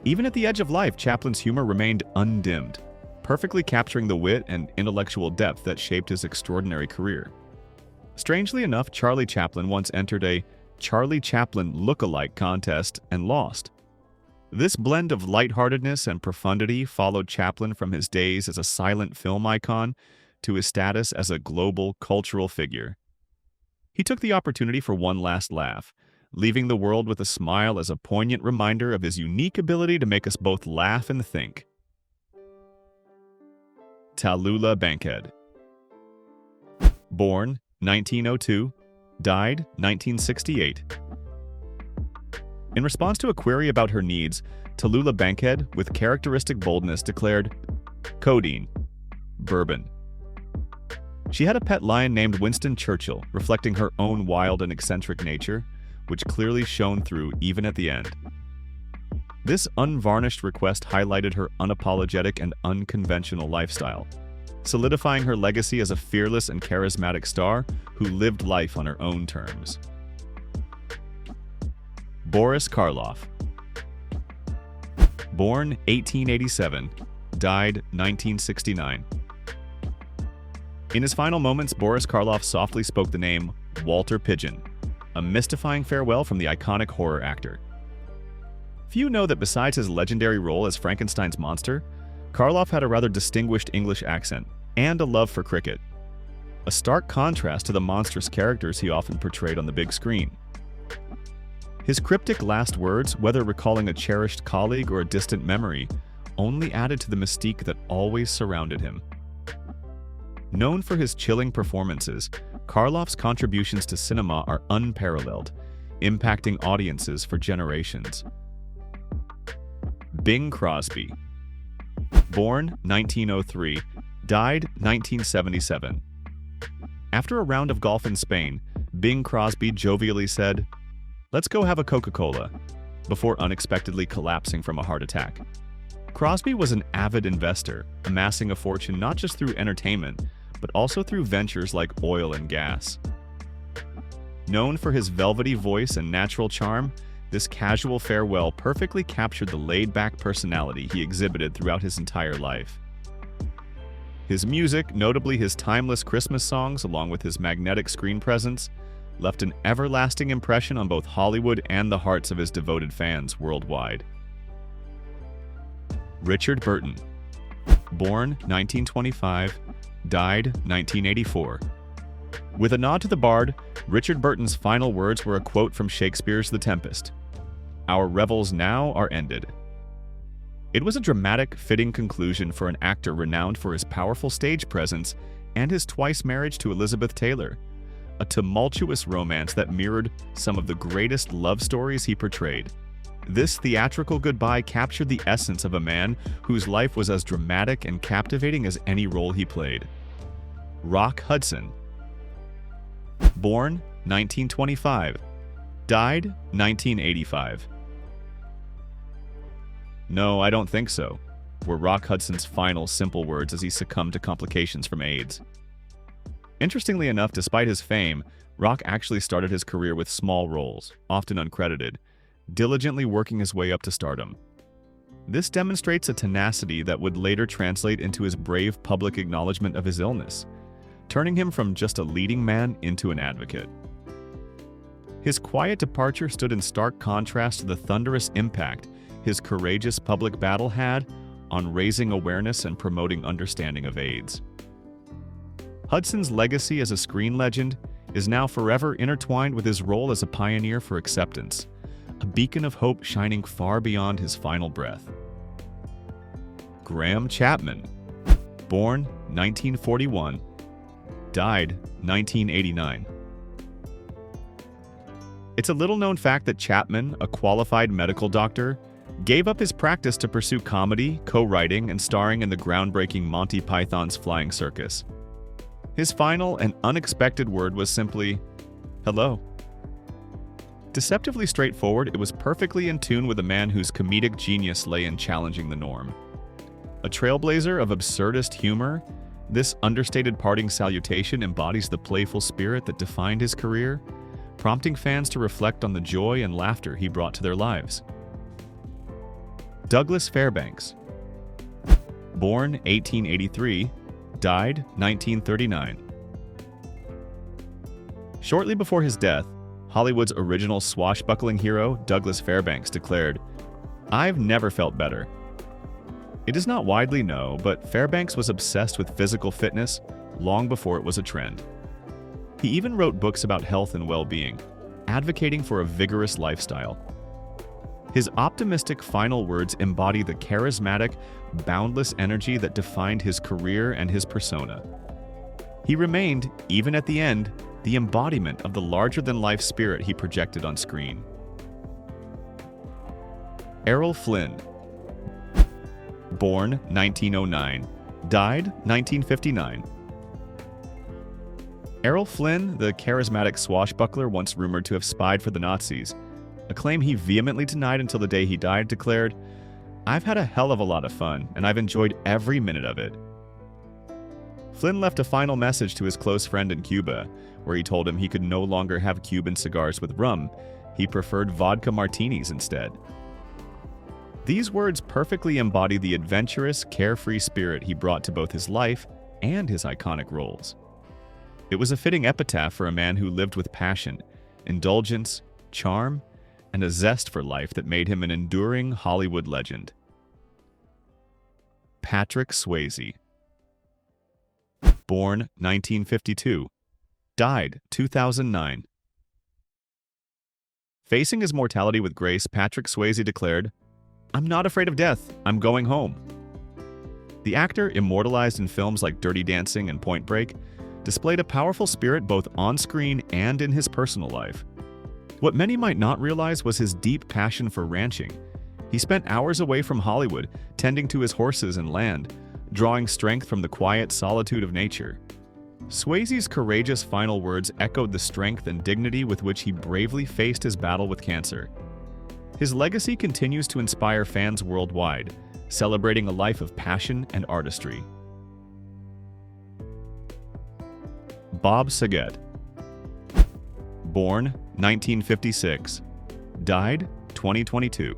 Even at the edge of life, Chaplin's humor remained undimmed, perfectly capturing the wit and intellectual depth that shaped his extraordinary career. Strangely enough, Charlie Chaplin once entered a Charlie Chaplin look-alike contest and lost. This blend of lightheartedness and profundity followed Chaplin from his days as a silent film icon to his status as a global cultural figure. He took the opportunity for one last laugh, leaving the world with a smile as a poignant reminder of his unique ability to make us both laugh and think. Tallulah Bankhead. Born 1902, died 1968. In response to a query about her needs, Tallulah Bankhead, with characteristic boldness, declared, "Codeine. Bourbon." She had a pet lion named Winston Churchill, reflecting her own wild and eccentric nature, which clearly shone through even at the end. This unvarnished request highlighted her unapologetic and unconventional lifestyle, solidifying her legacy as a fearless and charismatic star who lived life on her own terms. Boris Karloff. Born 1887, died 1969. In his final moments, Boris Karloff softly spoke the name Walter Pidgeon, a mystifying farewell from the iconic horror actor. Few know that besides his legendary role as Frankenstein's monster, Karloff had a rather distinguished English accent and a love for cricket, a stark contrast to the monstrous characters he often portrayed on the big screen. His cryptic last words, whether recalling a cherished colleague or a distant memory, only added to the mystique that always surrounded him. Known for his chilling performances, Karloff's contributions to cinema are unparalleled, impacting audiences for generations. Bing Crosby. Born 1903, died 1977. After a round of golf in Spain, Bing Crosby jovially said, "Let's go have a Coca-Cola," before unexpectedly collapsing from a heart attack. Crosby was an avid investor, amassing a fortune not just through entertainment, but also through ventures like oil and gas. Known for his velvety voice and natural charm, this casual farewell perfectly captured the laid-back personality he exhibited throughout his entire life. His music, notably his timeless Christmas songs along with his magnetic screen presence, left an everlasting impression on both Hollywood and the hearts of his devoted fans worldwide. Richard Burton. Born 1925, died 1984. With a nod to the bard, Richard Burton's final words were a quote from Shakespeare's The Tempest: "Our revels now are ended." It was a dramatic, fitting conclusion for an actor renowned for his powerful stage presence and his twice marriage to Elizabeth Taylor, a tumultuous romance that mirrored some of the greatest love stories he portrayed. This theatrical goodbye captured the essence of a man whose life was as dramatic and captivating as any role he played. Rock Hudson. Born 1925. Died 1985. "No, I don't think so," were Rock Hudson's final simple words as he succumbed to complications from AIDS. Interestingly enough, despite his fame, Rock actually started his career with small roles, often uncredited, diligently working his way up to stardom. This demonstrates a tenacity that would later translate into his brave public acknowledgement of his illness, turning him from just a leading man into an advocate. His quiet departure stood in stark contrast to the thunderous impact his courageous public battle had on raising awareness and promoting understanding of AIDS. Hudson's legacy as a screen legend is now forever intertwined with his role as a pioneer for acceptance, a beacon of hope shining far beyond his final breath. Graham Chapman. Born 1941. Died 1989. It's a little-known fact that Chapman, a qualified medical doctor, gave up his practice to pursue comedy, co-writing, and starring in the groundbreaking Monty Python's Flying Circus. His final and unexpected word was simply, "Hello." Deceptively straightforward, it was perfectly in tune with a man whose comedic genius lay in challenging the norm. A trailblazer of absurdist humor, this understated parting salutation embodies the playful spirit that defined his career, prompting fans to reflect on the joy and laughter he brought to their lives. Douglas Fairbanks. Born 1883, died 1939. Shortly before his death, Hollywood's original swashbuckling hero, Douglas Fairbanks, declared, "I've never felt better." It is not widely known, but Fairbanks was obsessed with physical fitness long before it was a trend. He even wrote books about health and well-being, advocating for a vigorous lifestyle. His optimistic final words embody the charismatic, boundless energy that defined his career and his persona. He remained, even at the end, the embodiment of the larger-than-life spirit he projected on screen. Errol Flynn. Born 1909. Died 1959. Errol Flynn, the charismatic swashbuckler once rumored to have spied for the Nazis, a claim he vehemently denied until the day he died, declared, "I've had a hell of a lot of fun, and I've enjoyed every minute of it." Flynn left a final message to his close friend in Cuba, where he told him he could no longer have Cuban cigars with rum. He preferred vodka martinis instead. These words perfectly embody the adventurous, carefree spirit he brought to both his life and his iconic roles. It was a fitting epitaph for a man who lived with passion, indulgence, charm, and a zest for life that made him an enduring Hollywood legend. Patrick Swayze. Born 1952. Died 2009. Facing his mortality with grace, Patrick Swayze declared, "I'm not afraid of death. I'm going home." The actor, immortalized in films like Dirty Dancing and Point Break, displayed a powerful spirit both on screen and in his personal life. What many might not realize was his deep passion for ranching. He spent hours away from Hollywood, tending to his horses and land, drawing strength from the quiet solitude of nature. Swayze's courageous final words echoed the strength and dignity with which he bravely faced his battle with cancer. His legacy continues to inspire fans worldwide, celebrating a life of passion and artistry. Bob Saget. Born 1956. Died 2022.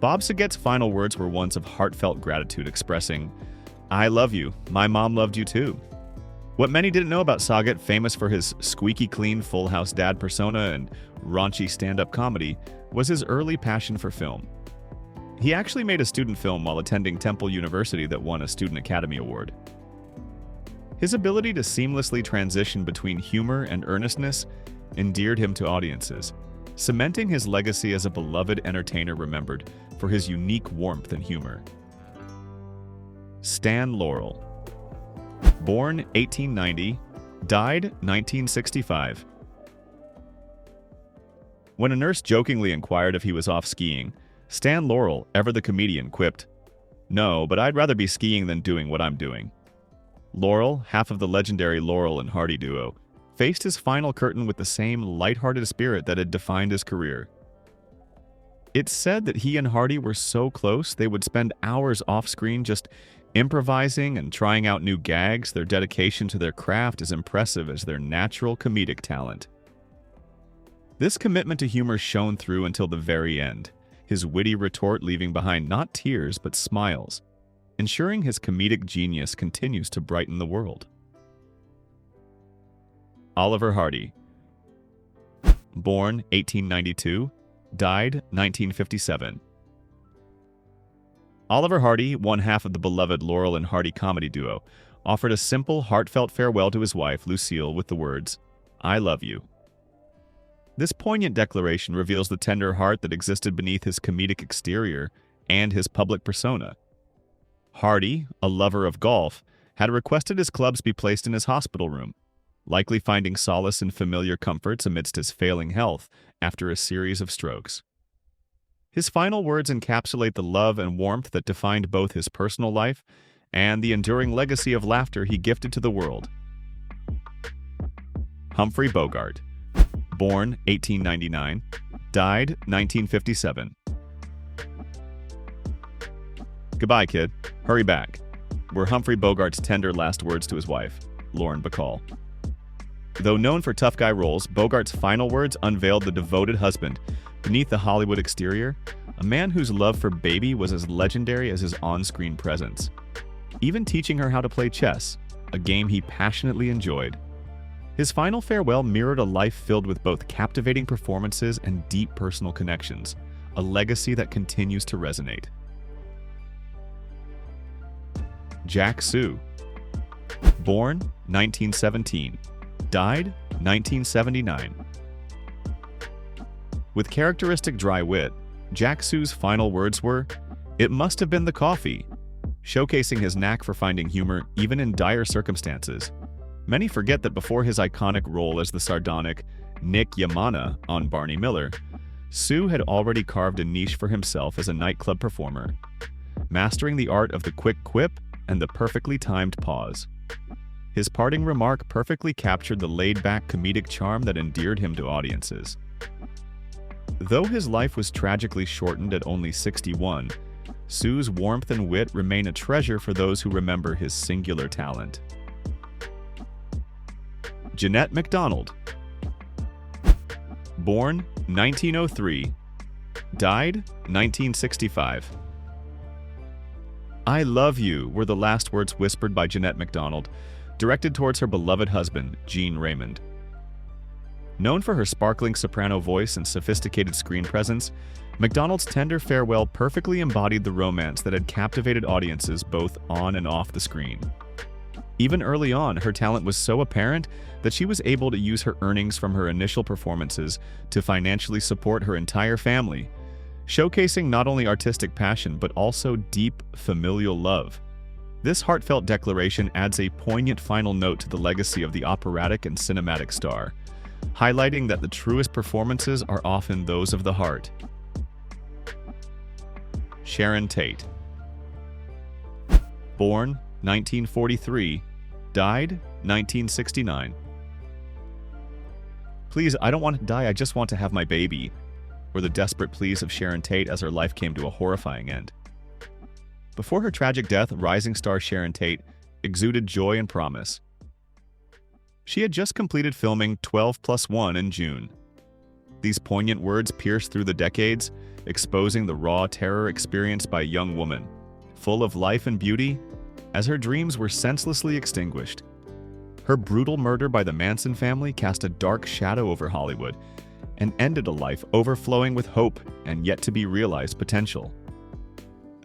Bob Saget's final words were ones of heartfelt gratitude, expressing, "I love you. My mom loved you too." What many didn't know about Saget, famous for his squeaky clean Full House dad persona and raunchy stand-up comedy, was his early passion for film. He actually made a student film while attending Temple University that won a Student Academy Award. His ability to seamlessly transition between humor and earnestness endeared him to audiences, cementing his legacy as a beloved entertainer remembered for his unique warmth and humor. Stan Laurel. Born 1890, died 1965. When a nurse jokingly inquired if he was off skiing, Stan Laurel, ever the comedian, quipped, "No, but I'd rather be skiing than doing what I'm doing." Laurel, half of the legendary Laurel and Hardy duo, faced his final curtain with the same lighthearted spirit that had defined his career. It's said that he and Hardy were so close they would spend hours off-screen just improvising and trying out new gags. Their dedication to their craft is impressive as their natural comedic talent. This commitment to humor shone through until the very end, his witty retort leaving behind not tears but smiles, ensuring his comedic genius continues to brighten the world. Oliver Hardy. Born 1892, died 1957. Oliver Hardy, one half of the beloved Laurel and Hardy comedy duo, offered a simple, heartfelt farewell to his wife, Lucille, with the words, "I love you." This poignant declaration reveals the tender heart that existed beneath his comedic exterior and his public persona. Hardy, a lover of golf, had requested his clubs be placed in his hospital room, likely finding solace in familiar comforts amidst his failing health after a series of strokes. His final words encapsulate the love and warmth that defined both his personal life and the enduring legacy of laughter he gifted to the world. Humphrey Bogart. Born 1899, died 1957. "Goodbye, kid. Hurry back," were Humphrey Bogart's tender last words to his wife, Lauren Bacall. Though known for tough guy roles, Bogart's final words unveiled the devoted husband beneath the Hollywood exterior, a man whose love for Baby was as legendary as his on-screen presence, even teaching her how to play chess, a game he passionately enjoyed. His final farewell mirrored a life filled with both captivating performances and deep personal connections, a legacy that continues to resonate. Jack Sue. Born 1917, died 1979. With characteristic dry wit, Jack Sue's final words were, "It must have been the coffee," showcasing his knack for finding humor even in dire circumstances. Many forget that before his iconic role as the sardonic Nick Yamana on Barney Miller, Sue had already carved a niche for himself as a nightclub performer, mastering the art of the quick quip and the perfectly timed pause. His parting remark perfectly captured the laid-back comedic charm that endeared him to audiences. Though his life was tragically shortened at only 61, Sue's warmth and wit remain a treasure for those who remember his singular talent. Jeanette MacDonald. Born 1903, died 1965. "I love you" were the last words whispered by Jeanette MacDonald, directed towards her beloved husband, Gene Raymond. Known for her sparkling soprano voice and sophisticated screen presence, MacDonald's tender farewell perfectly embodied the romance that had captivated audiences both on and off the screen. Even early on, her talent was so apparent that she was able to use her earnings from her initial performances to financially support her entire family, showcasing not only artistic passion but also deep familial love. This heartfelt declaration adds a poignant final note to the legacy of the operatic and cinematic star, highlighting that the truest performances are often those of the heart. Sharon Tate. Born 1943, died 1969. "Please, I don't want to die, I just want to have my baby," were the desperate pleas of Sharon Tate as her life came to a horrifying end. Before her tragic death, rising star Sharon Tate exuded joy and promise. She had just completed filming 12+1 in June. These poignant words pierced through the decades, exposing the raw terror experienced by a young woman, full of life and beauty, as her dreams were senselessly extinguished. Her brutal murder by the Manson family cast a dark shadow over Hollywood and ended a life overflowing with hope and yet-to-be-realized potential.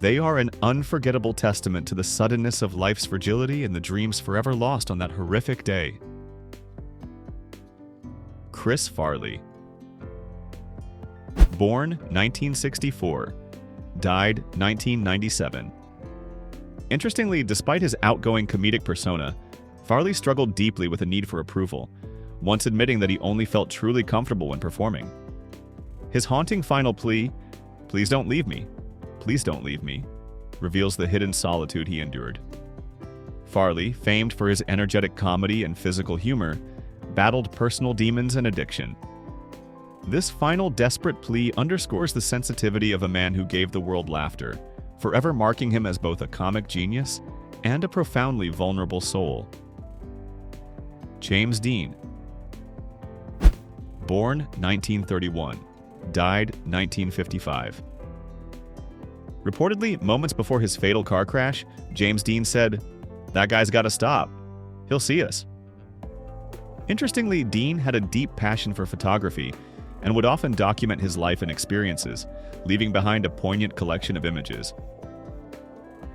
They are an unforgettable testament to the suddenness of life's fragility and the dreams forever lost on that horrific day. Chris Farley. Born 1964, died 1997. Interestingly, despite his outgoing comedic persona, Farley struggled deeply with a need for approval, once admitting that he only felt truly comfortable when performing. His haunting final plea, "Please don't leave me, please don't leave me," reveals the hidden solitude he endured. Farley, famed for his energetic comedy and physical humor, battled personal demons and addiction. This final desperate plea underscores the sensitivity of a man who gave the world laughter, forever marking him as both a comic genius and a profoundly vulnerable soul. James Dean. Born 1931, died 1955. Reportedly, moments before his fatal car crash, James Dean said, "That guy's gotta stop. He'll see us." Interestingly, Dean had a deep passion for photography and would often document his life and experiences, leaving behind a poignant collection of images.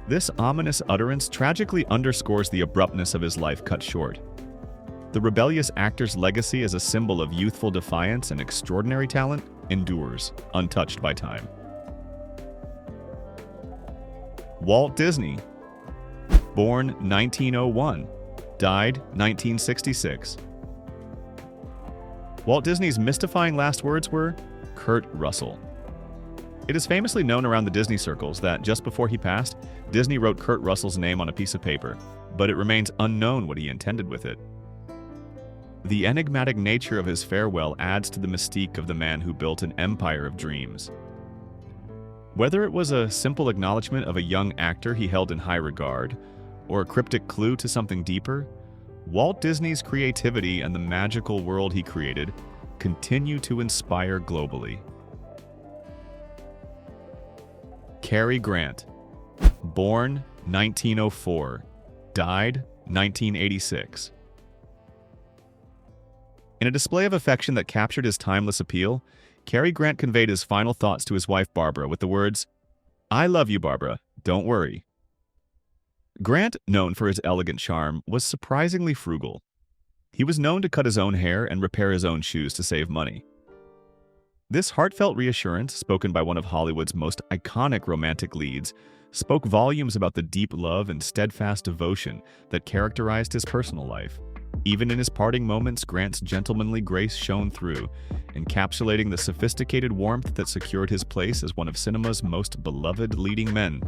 This ominous utterance tragically underscores the abruptness of his life cut short. The rebellious actor's legacy as a symbol of youthful defiance and extraordinary talent endures, untouched by time. Walt Disney. Born 1901, died 1966. Walt Disney's mystifying last words were, "Kurt Russell." It is famously known around the Disney circles that just before he passed, Disney wrote Kurt Russell's name on a piece of paper, but it remains unknown what he intended with it. The enigmatic nature of his farewell adds to the mystique of the man who built an empire of dreams. Whether it was a simple acknowledgement of a young actor he held in high regard, or a cryptic clue to something deeper, Walt Disney's creativity and the magical world he created continue to inspire globally. Cary Grant. Born 1904, died 1986. In a display of affection that captured his timeless appeal, Cary Grant conveyed his final thoughts to his wife Barbara with the words, "I love you, Barbara, don't worry." Grant, known for his elegant charm, was surprisingly frugal. He was known to cut his own hair and repair his own shoes to save money. This heartfelt reassurance, spoken by one of Hollywood's most iconic romantic leads, spoke volumes about the deep love and steadfast devotion that characterized his personal life. Even in his parting moments, Grant's gentlemanly grace shone through, encapsulating the sophisticated warmth that secured his place as one of cinema's most beloved leading men.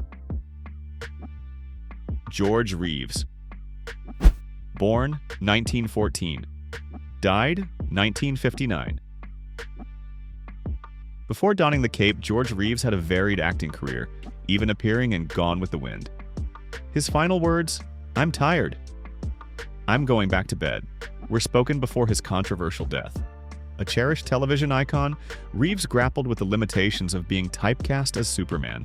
George Reeves. Born 1914, died 1959. Before donning the cape, George Reeves had a varied acting career, even appearing in Gone with the Wind. His final words, "I'm tired. I'm going back to bed," were spoken before his controversial death. A cherished television icon, Reeves grappled with the limitations of being typecast as Superman.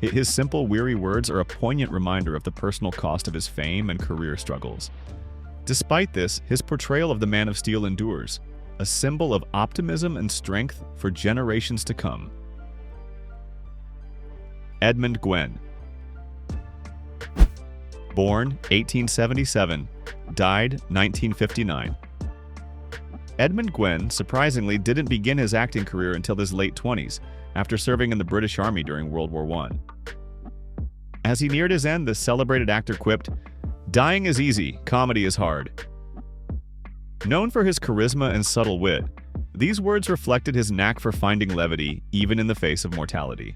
His simple, weary words are a poignant reminder of the personal cost of his fame and career struggles. Despite this, his portrayal of the Man of Steel endures, a symbol of optimism and strength for generations to come. Edmund Gwenn. Born 1877, died 1959. Edmund Gwenn, surprisingly, didn't begin his acting career until his late 20s, after serving in the British Army during World War I. As he neared his end, the celebrated actor quipped, "Dying is easy, comedy is hard." Known for his charisma and subtle wit, these words reflected his knack for finding levity even in the face of mortality.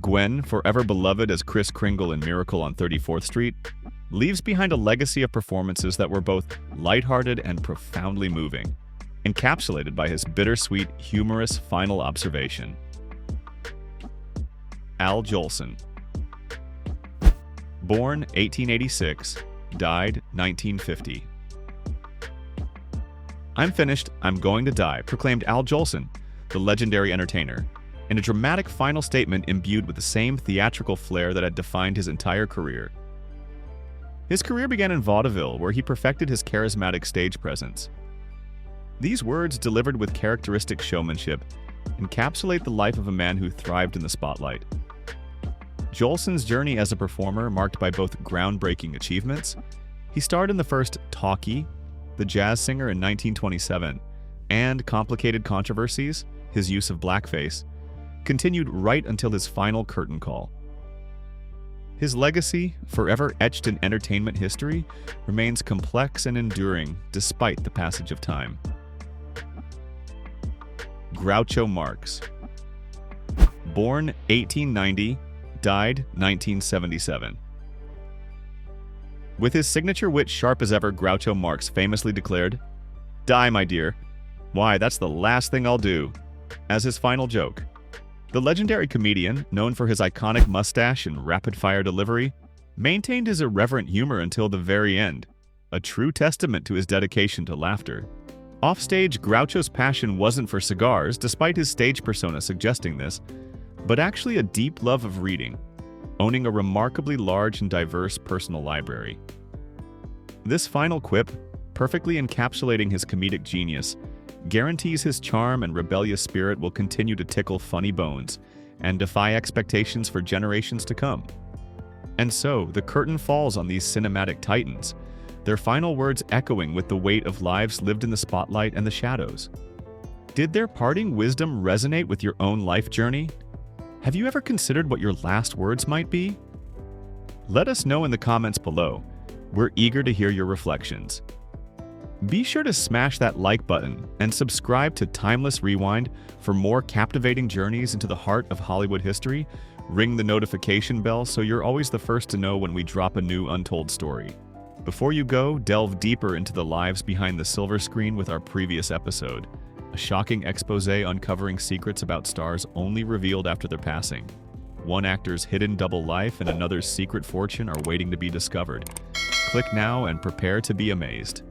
Gwenn, forever beloved as Kris Kringle in Miracle on 34th Street, leaves behind a legacy of performances that were both lighthearted and profoundly moving, encapsulated by his bittersweet, humorous final observation. Al Jolson. Born 1886, died 1950. "I'm finished, I'm going to die," proclaimed Al Jolson, the legendary entertainer, in a dramatic final statement imbued with the same theatrical flair that had defined his entire career. His career began in vaudeville, where he perfected his charismatic stage presence. These words, delivered with characteristic showmanship, encapsulate the life of a man who thrived in the spotlight. Jolson's journey as a performer marked by both groundbreaking achievements. He starred in the first Talkie, The Jazz Singer in 1927, and Complicated Controversies, his use of blackface, continued right until his final curtain call. His legacy, forever etched in entertainment history, remains complex and enduring despite the passage of time. Groucho Marx. Born 1890, died 1977. With his signature wit sharp as ever, Groucho Marx famously declared, "Die, my dear. Why, that's the last thing I'll do," as his final joke. The legendary comedian, known for his iconic mustache and rapid-fire delivery, maintained his irreverent humor until the very end, a true testament to his dedication to laughter. Offstage, Groucho's passion wasn't for cigars, despite his stage persona suggesting this, but actually a deep love of reading, owning a remarkably large and diverse personal library. This final quip, perfectly encapsulating his comedic genius, guarantees his charm and rebellious spirit will continue to tickle funny bones and defy expectations for generations to come. And so, the curtain falls on these cinematic titans, their final words echoing with the weight of lives lived in the spotlight and the shadows. Did their parting wisdom resonate with your own life journey? Have you ever considered what your last words might be? Let us know in the comments below. We're eager to hear your reflections. Be sure to smash that like button and subscribe to Timeless Rewind for more captivating journeys into the heart of Hollywood history. Ring the notification bell so you're always the first to know when we drop a new untold story. Before you go, delve deeper into the lives behind the silver screen with our previous episode, a shocking expose uncovering secrets about stars only revealed after their passing. One actor's hidden double life and another's secret fortune are waiting to be discovered. Click now and prepare to be amazed.